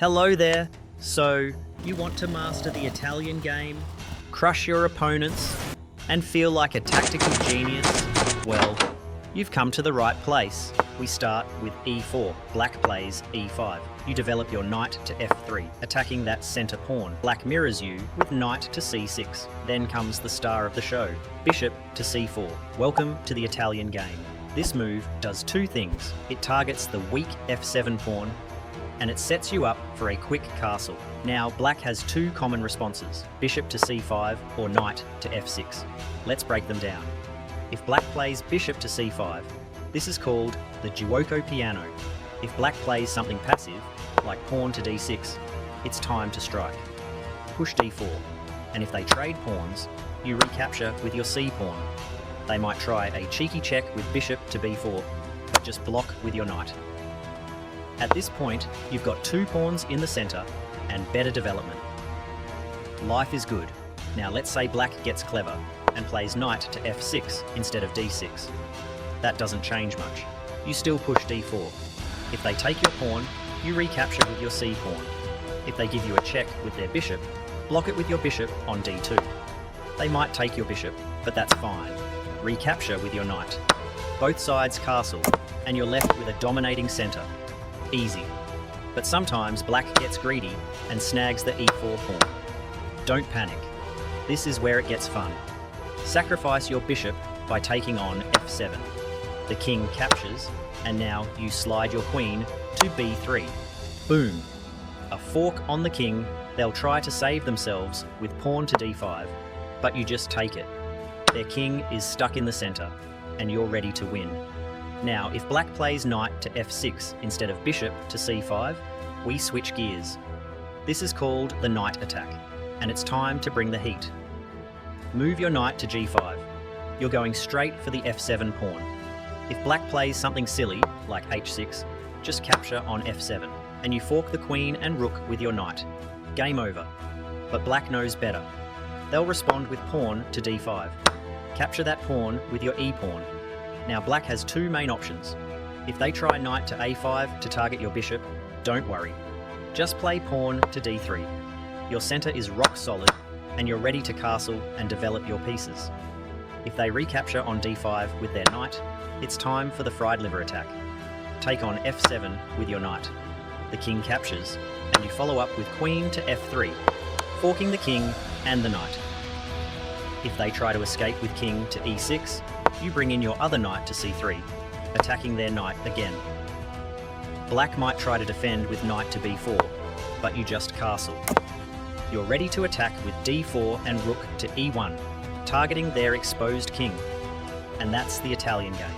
Hello there. So, you want to master the Italian game, crush your opponents, and feel like a tactical genius? Well, you've come to the right place. We start with e4. Black plays e5. You develop your knight to f3, attacking that center pawn. Black mirrors you with knight to c6. Then comes the star of the show, bishop to c4. Welcome to the Italian game. This move does two things. It targets the weak f7 pawn, and it sets you up for a quick castle. Now, black has two common responses, bishop to c5 or knight to f6. Let's break them down. If black plays bishop to c5, this is called the Giuoco Piano. If black plays something passive, like pawn to d6, it's time to strike. Push d4, and if they trade pawns, you recapture with your c pawn. They might try a cheeky check with bishop to b4, but just block with your knight. At this point, you've got two pawns in the centre and better development. Life is good. Now let's say black gets clever and plays knight to f6 instead of d6. That doesn't change much. You still push d4. If they take your pawn, you recapture with your c pawn. If they give you a check with their bishop, block it with your bishop on d2. They might take your bishop, but that's fine. Recapture with your knight. Both sides castle, and you're left with a dominating centre. Easy. But sometimes black gets greedy and snags the e4 pawn. Don't panic. This is where it gets fun. Sacrifice your bishop by taking on f7. The king captures, and now you slide your queen to b3. Boom. A fork on the king. They'll try to save themselves with pawn to d5, but you just take it. Their king is stuck in the centre, and you're ready to win. Now, if black plays knight to f6 instead of bishop to c5, we switch gears. This is called the knight attack, and it's time to bring the heat. Move your knight to g5. You're going straight for the f7 pawn. If black plays something silly, like h6, just capture on f7, and you fork the queen and rook with your knight. Game over. But black knows better. They'll respond with pawn to d5. Capture that pawn with your e-pawn. Now black has two main options. If they try knight to a5 to target your bishop, don't worry. Just play pawn to d3. Your centre is rock solid, and you're ready to castle and develop your pieces. If they recapture on d5 with their knight, it's time for the fried liver attack. Take on f7 with your knight. The king captures, and you follow up with queen to f3, forking the king and the knight. If they try to escape with king to e6, you bring in your other knight to c3, attacking their knight again. Black might try to defend with knight to b4, but you just castle. You're ready to attack with d4 and rook to e1, targeting their exposed king. And that's the Italian game.